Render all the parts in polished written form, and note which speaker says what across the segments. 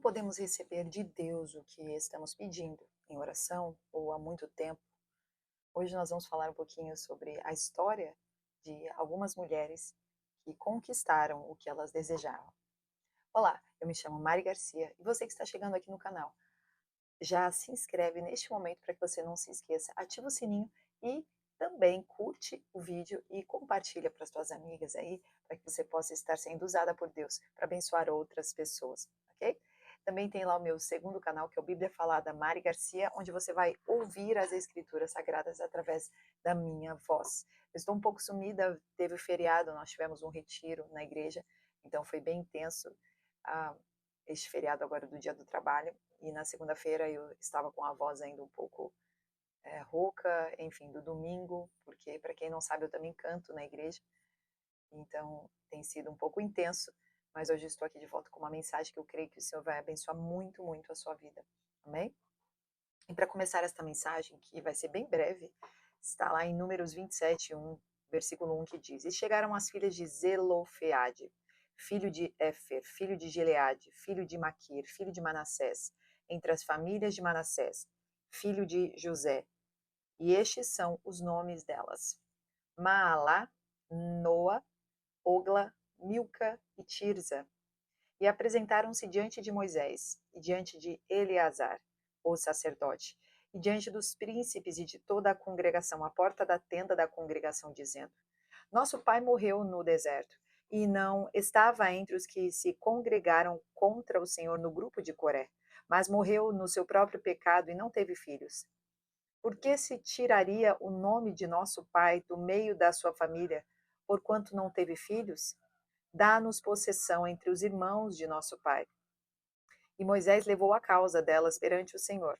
Speaker 1: podemos receber de Deus o que estamos pedindo em oração ou há muito tempo? Hoje nós vamos falar um pouquinho sobre a história de algumas mulheres que conquistaram o que elas desejavam. Olá, eu me chamo Mari Garcia e você que está chegando aqui no canal, já se inscreve neste momento para que você não se esqueça, ativa o sininho e também curte o vídeo e compartilha para as tuas amigas aí, para que você possa estar sendo usada por Deus para abençoar outras pessoas, ok? Também tem lá o meu segundo canal, que é o Bíblia Falada Mari Garcia, onde você vai ouvir as escrituras sagradas através da minha voz. Eu estou um pouco sumida, teve feriado, nós tivemos um retiro na igreja, então foi bem intenso ah, este feriado agora do Dia do Trabalho, e na segunda-feira eu estava com a voz ainda um pouco rouca, enfim, do domingo, porque para quem não sabe eu também canto na igreja, então tem sido um pouco intenso, mas hoje estou aqui de volta com uma mensagem que eu creio que o Senhor vai abençoar muito, muito a sua vida, amém? E para começar esta mensagem, que vai ser bem breve, está lá em Números 27, versículo 1, que diz: E chegaram as filhas de Zelofeade, filho de Éfer, filho de Gileade, filho de Maquir, filho de Manassés, entre as famílias de Manassés, filho de José. E estes são os nomes delas: Maalá, Noa, Ogla, Milca e Tirza. E apresentaram-se diante de Moisés e diante de Eleazar, o sacerdote, e diante dos príncipes e de toda a congregação, à porta da tenda da congregação, dizendo: Nosso pai morreu no deserto, e não estava entre os que se congregaram contra o Senhor no grupo de Coré, mas morreu no seu próprio pecado e não teve filhos. Por que se tiraria o nome de nosso pai do meio da sua família, porquanto não teve filhos? Dá-nos possessão entre os irmãos de nosso pai. E Moisés levou a causa delas perante o Senhor.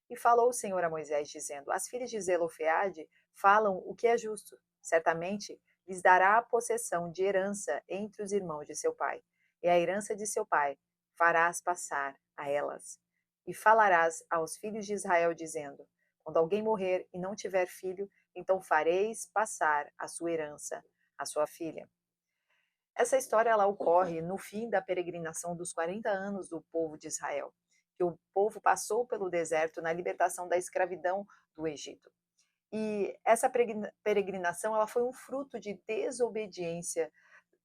Speaker 1: E falou o Senhor a Moisés, dizendo: As filhas de Zelofeade falam o que é justo. Certamente lhes dará a possessão de herança entre os irmãos de seu pai. E a herança de seu pai farás passar a elas. E falarás aos filhos de Israel, dizendo: Quando alguém morrer e não tiver filho, então fareis passar a sua herança à sua filha. Essa história ela ocorre no fim da peregrinação dos 40 anos do povo de Israel, que o povo passou pelo deserto na libertação da escravidão do Egito. E essa peregrinação ela foi um fruto de desobediência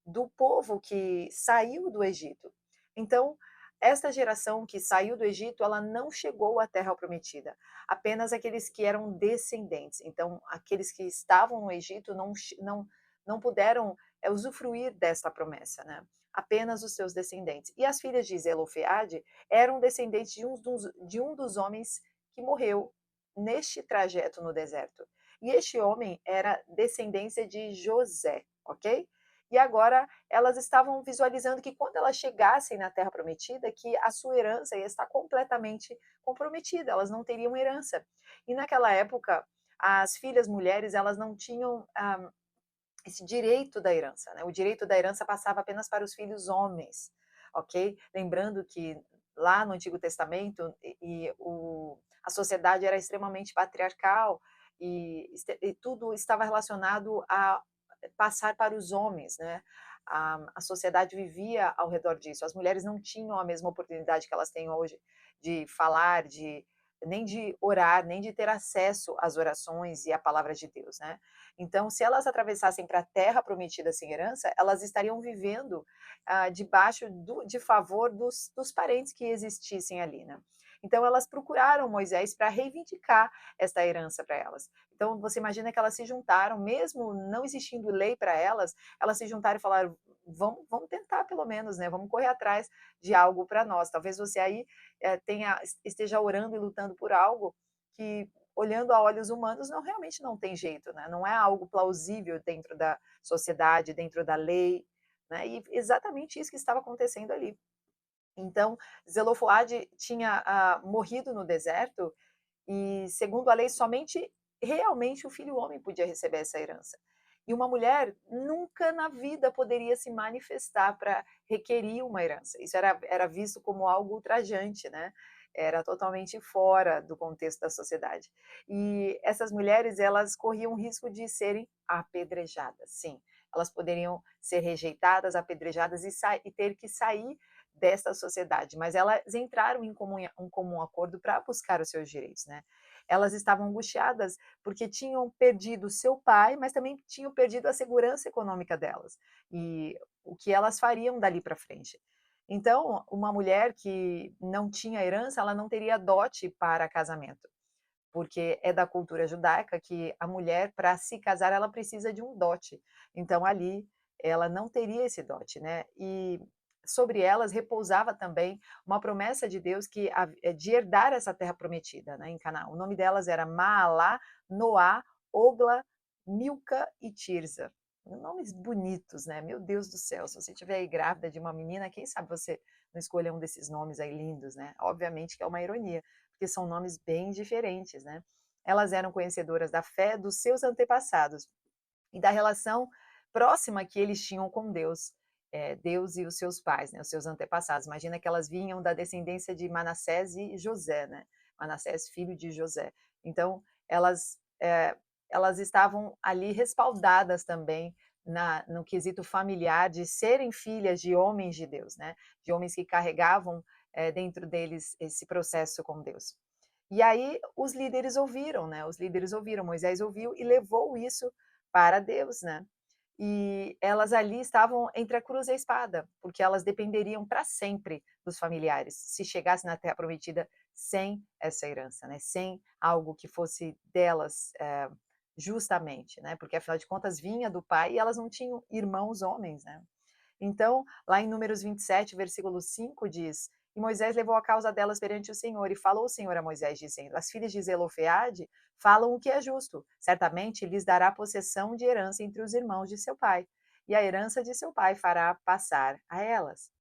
Speaker 1: do povo que saiu do Egito. Então, esta geração que saiu do Egito, ela não chegou à terra prometida. Apenas aqueles que eram descendentes. Então, aqueles que estavam no Egito não puderam usufruir desta promessa, né? Apenas os seus descendentes. E as filhas de Zelofeade eram descendentes de um dos homens que morreu neste trajeto no deserto. E este homem era descendência de José, ok? E agora elas estavam visualizando que quando elas chegassem na Terra Prometida, que a sua herança ia estar completamente comprometida, elas não teriam herança. E naquela época, as filhas mulheres, elas não tinham esse direito da herança, né? O direito da herança passava apenas para os filhos homens, ok? Lembrando que lá no Antigo Testamento a sociedade era extremamente patriarcal e tudo estava relacionado a passar para os homens, né? A sociedade vivia ao redor disso. As mulheres não tinham a mesma oportunidade que elas têm hoje de falar, nem de orar, nem de ter acesso às orações e à palavra de Deus, né? Então, se elas atravessassem para a terra prometida sem herança, elas estariam vivendo debaixo de favor dos parentes que existissem ali, né? Então, elas procuraram Moisés para reivindicar esta herança para elas. Então, você imagina que elas se juntaram, mesmo não existindo lei para elas se juntaram e falaram: vamos tentar pelo menos, né? Vamos correr atrás de algo para nós. Talvez você aí esteja orando e lutando por algo que, olhando a olhos humanos, realmente não tem jeito, né? Não é algo plausível dentro da sociedade, dentro da lei, né? E exatamente isso que estava acontecendo ali. Então, Zelofode tinha morrido no deserto e, segundo a lei, somente realmente o filho homem podia receber essa herança. E uma mulher nunca na vida poderia se manifestar para requerir uma herança. Isso era visto como algo ultrajante, né? Era totalmente fora do contexto da sociedade. E essas mulheres, elas corriam o risco de serem apedrejadas, sim. Elas poderiam ser rejeitadas, apedrejadas e ter que sair desta sociedade, mas elas entraram em um comum acordo para buscar os seus direitos, né. Elas estavam angustiadas, porque tinham perdido seu pai, mas também tinham perdido a segurança econômica delas, e o que elas fariam dali para frente. Então, uma mulher que não tinha herança, ela não teria dote para casamento, porque é da cultura judaica que a mulher, para se casar, ela precisa de um dote. Então, ali, ela não teria esse dote, né? E sobre elas repousava também uma promessa de Deus de herdar essa terra prometida, né, em Canaã. O nome delas era Maalá, Noá, Ogla, Milca e Tirza. Nomes bonitos, né? Meu Deus do céu, se você estiver aí grávida de uma menina, quem sabe você não escolher um desses nomes aí lindos, né? Obviamente que é uma ironia, porque são nomes bem diferentes, né? Elas eram conhecedoras da fé dos seus antepassados e da relação próxima que eles tinham com Deus, Deus e os seus pais, né, os seus antepassados. Imagina que elas vinham da descendência de Manassés e José, né? Manassés, filho de José. Então, elas estavam ali respaldadas também no quesito familiar de serem filhas de homens de Deus, né? De homens que carregavam dentro deles esse processo com Deus. E aí os líderes ouviram, né? Os líderes ouviram, Moisés ouviu e levou isso para Deus, né? E elas ali estavam entre a cruz e a espada, porque elas dependeriam para sempre dos familiares, se chegasse na Terra Prometida sem essa herança, né? Sem algo que fosse delas justamente, né? Porque afinal de contas vinha do pai e elas não tinham irmãos homens, né? Então, lá em Números 27, versículo 5 diz: E Moisés levou a causa delas perante o Senhor, e falou o Senhor a Moisés, dizendo: As filhas de Zelofeade falam o que é justo, certamente lhes dará possessão de herança entre os irmãos de seu pai, e a herança de seu pai fará passar a elas.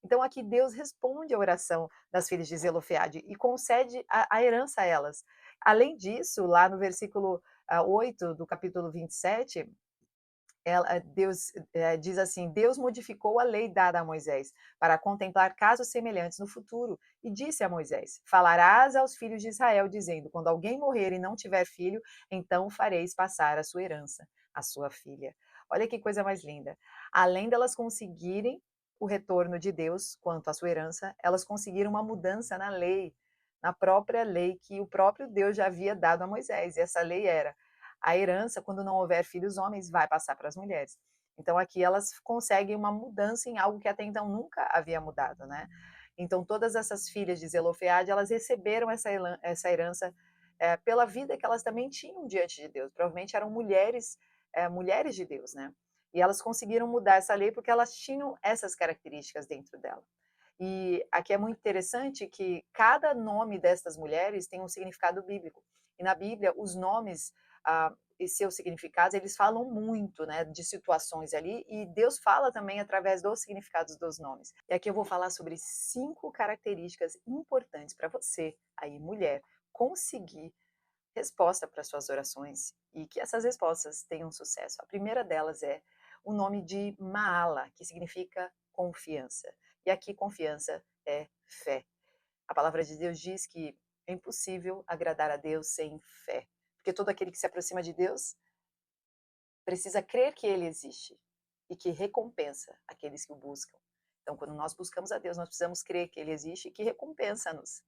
Speaker 1: Então, aqui Deus responde a oração das filhas de Zelofeade e concede a herança a elas. Além disso, lá no versículo 8 do capítulo 27, Deus diz assim: Deus modificou a lei dada a Moisés para contemplar casos semelhantes no futuro e disse a Moisés: Falarás aos filhos de Israel, dizendo: Quando alguém morrer e não tiver filho, então fareis passar a sua herança, a sua filha. Olha que coisa mais linda. Além delas conseguirem o retorno de Deus quanto à sua herança, elas conseguiram uma mudança na lei, na própria lei que o próprio Deus já havia dado a Moisés. E essa lei era: a herança, quando não houver filhos homens, vai passar para as mulheres. Então aqui elas conseguem uma mudança em algo que até então nunca havia mudado, né? Então todas essas filhas de Zelofeade, elas receberam essa herança pela vida que elas também tinham diante de Deus. Provavelmente eram mulheres, mulheres de Deus, né? E elas conseguiram mudar essa lei porque elas tinham essas características dentro dela. E aqui é muito interessante que cada nome destas mulheres tem um significado bíblico. E na Bíblia, os nomes e seus significados, eles falam muito, né, de situações ali, e Deus fala também através dos significados dos nomes. E aqui eu vou falar sobre 5 características importantes para você, aí mulher, conseguir resposta para suas orações e que essas respostas tenham sucesso. A primeira delas é o nome de Maala, que significa confiança. E aqui confiança é fé. A palavra de Deus diz que é impossível agradar a Deus sem fé, porque todo aquele que se aproxima de Deus precisa crer que ele existe e que recompensa aqueles que o buscam. Então, quando nós buscamos a Deus, nós precisamos crer que ele existe e que recompensa-nos.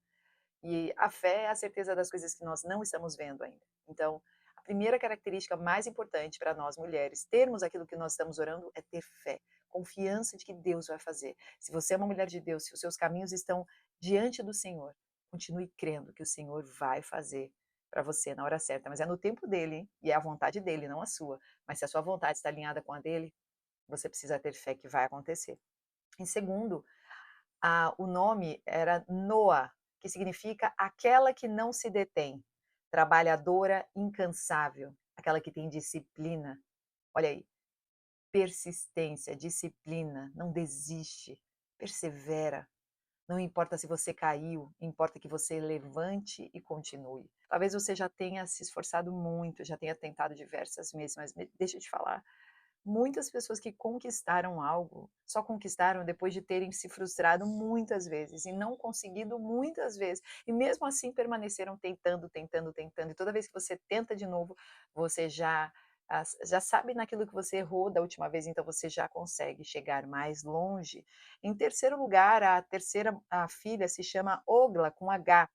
Speaker 1: E a fé é a certeza das coisas que nós não estamos vendo ainda. Então, a primeira característica mais importante para nós mulheres termos aquilo que nós estamos orando é ter fé, confiança de que Deus vai fazer. Se você é uma mulher de Deus, se os seus caminhos estão diante do Senhor, continue crendo que o Senhor vai fazer para você na hora certa, mas é no tempo dele, hein? E é a vontade dele, não a sua. Mas se a sua vontade está alinhada com a dele, você precisa ter fé que vai acontecer. Em segundo, o nome era Noa, que significa aquela que não se detém, trabalhadora, incansável, aquela que tem disciplina. Olha aí, persistência, disciplina, não desiste, persevera. Não importa se você caiu, importa que você levante e continue. Talvez você já tenha se esforçado muito, já tenha tentado diversas vezes, mas deixa eu te falar, muitas pessoas que conquistaram algo, só conquistaram depois de terem se frustrado muitas vezes e não conseguido muitas vezes. E mesmo assim permaneceram tentando, tentando, tentando. E toda vez que você tenta de novo, você já já sabe naquilo que você errou da última vez, então você já consegue chegar mais longe. Em terceiro lugar, a filha se chama Ogla, com H,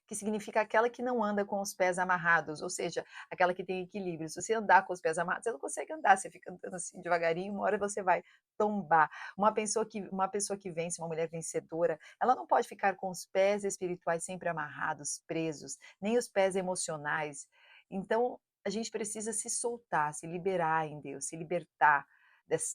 Speaker 1: que significa aquela que não anda com os pés amarrados, ou seja, aquela que tem equilíbrio. Se você andar com os pés amarrados, você não consegue andar, você fica andando assim devagarinho, uma hora você vai tombar. Uma pessoa que vence, uma mulher vencedora, ela não pode ficar com os pés espirituais sempre amarrados, presos, nem os pés emocionais. Então, a gente precisa se soltar, se liberar em Deus, se libertar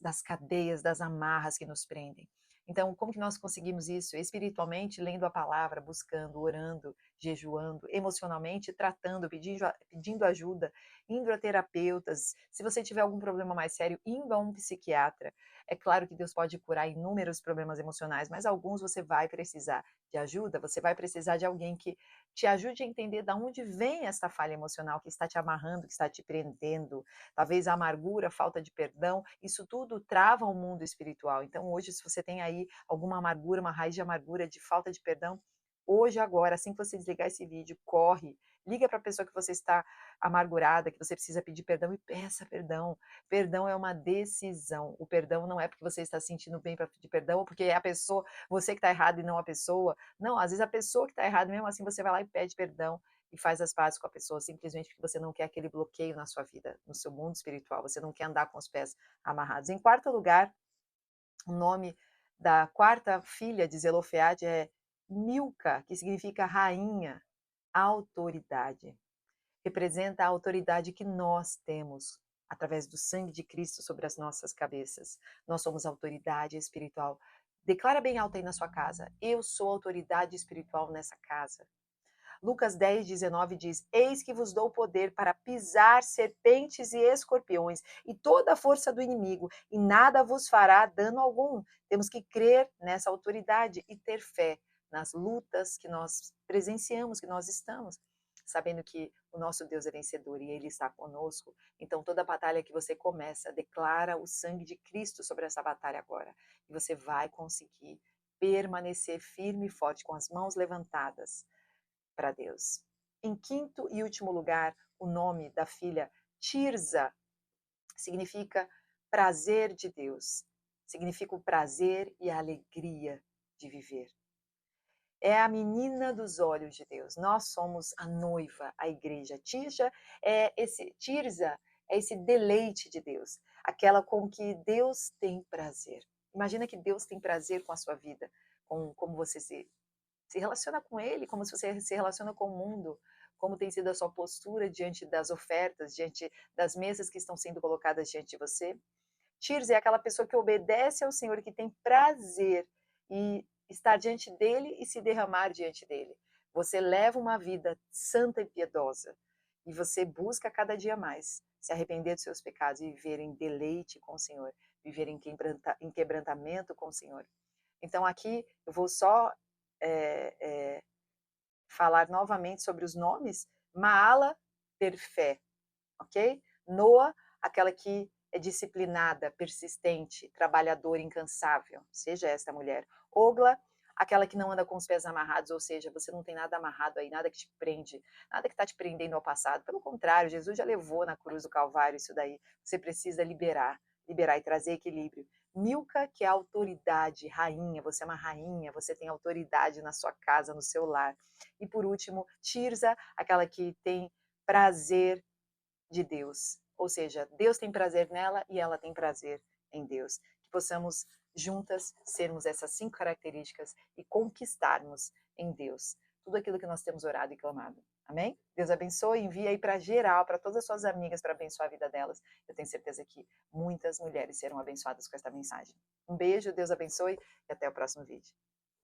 Speaker 1: das cadeias, das amarras que nos prendem. Então, como que nós conseguimos isso? Espiritualmente, lendo a palavra, buscando, orando, jejuando, emocionalmente, tratando, pedindo ajuda, indo a terapeutas. Se você tiver algum problema mais sério, indo a um psiquiatra. É claro que Deus pode curar inúmeros problemas emocionais, mas alguns você vai precisar de ajuda, você vai precisar de alguém que te ajude a entender de onde vem essa falha emocional que está te amarrando, que está te prendendo. Talvez a amargura, a falta de perdão, isso tudo trava o mundo espiritual. Então, hoje, se você tem aí alguma amargura, uma raiz de amargura, de falta de perdão, hoje, agora, assim que você desligar esse vídeo, corre, liga para a pessoa que você está amargurada, que você precisa pedir perdão e peça perdão. Perdão é uma decisão. O perdão não é porque você está se sentindo bem para pedir perdão, ou porque é a pessoa, você que está errado e não a pessoa. Não, às vezes a pessoa que está errada, mesmo assim você vai lá e pede perdão e faz as pazes com a pessoa, simplesmente porque você não quer aquele bloqueio na sua vida, no seu mundo espiritual, você não quer andar com os pés amarrados. Em quarto lugar, o nome da quarta filha de Zelofeade é Milca, que significa rainha, autoridade. Representa a autoridade que nós temos através do sangue de Cristo sobre as nossas cabeças. Nós somos autoridade espiritual. Declara bem alto aí na sua casa: eu sou autoridade espiritual nessa casa. Lucas 10:19 diz: Eis que vos dou poder para pisar serpentes e escorpiões e toda a força do inimigo, e nada vos fará dano algum. Temos que crer nessa autoridade e ter fé nas lutas que nós presenciamos, que nós estamos, sabendo que o nosso Deus é vencedor e Ele está conosco. Então, toda batalha que você começa, declara o sangue de Cristo sobre essa batalha agora, e você vai conseguir permanecer firme e forte com as mãos levantadas para Deus. Em quinto e último lugar, o nome da filha Tirza significa prazer de Deus, significa o prazer e a alegria de viver. É a menina dos olhos de Deus. Nós somos a noiva, a igreja. Tirza é esse deleite de Deus, aquela com que Deus tem prazer. Imagina que Deus tem prazer com a sua vida, com como você se relaciona com ele, como se você se relaciona com o mundo, como tem sido a sua postura diante das ofertas, diante das mesas que estão sendo colocadas diante de você. Tirza é aquela pessoa que obedece ao Senhor, que tem prazer em estar diante dele e se derramar diante dele. Você leva uma vida santa e piedosa e você busca cada dia mais se arrepender dos seus pecados e viver em deleite com o Senhor, viver em quebrantamento com o Senhor. Então aqui eu vou só é, é, falar novamente sobre os nomes. Maala, ter fé, ok? Noa, aquela que é disciplinada, persistente, trabalhadora, incansável, seja esta mulher. Ogla, aquela que não anda com os pés amarrados, ou seja, você não tem nada amarrado aí, nada que te prende, nada que está te prendendo ao passado. Pelo contrário, Jesus já levou na cruz do Calvário isso daí. Você precisa liberar e trazer equilíbrio. Milca, que é autoridade, rainha, você é uma rainha, você tem autoridade na sua casa, no seu lar. E por último, Tirza, aquela que tem prazer de Deus. Ou seja, Deus tem prazer nela e ela tem prazer em Deus. Que possamos juntas sermos essas 5 características e conquistarmos em Deus tudo aquilo que nós temos orado e clamado. Amém? Deus abençoe, envia aí para geral, para todas as suas amigas, para abençoar a vida delas. Eu tenho certeza que muitas mulheres serão abençoadas com esta mensagem. Um beijo, Deus abençoe e até o próximo vídeo.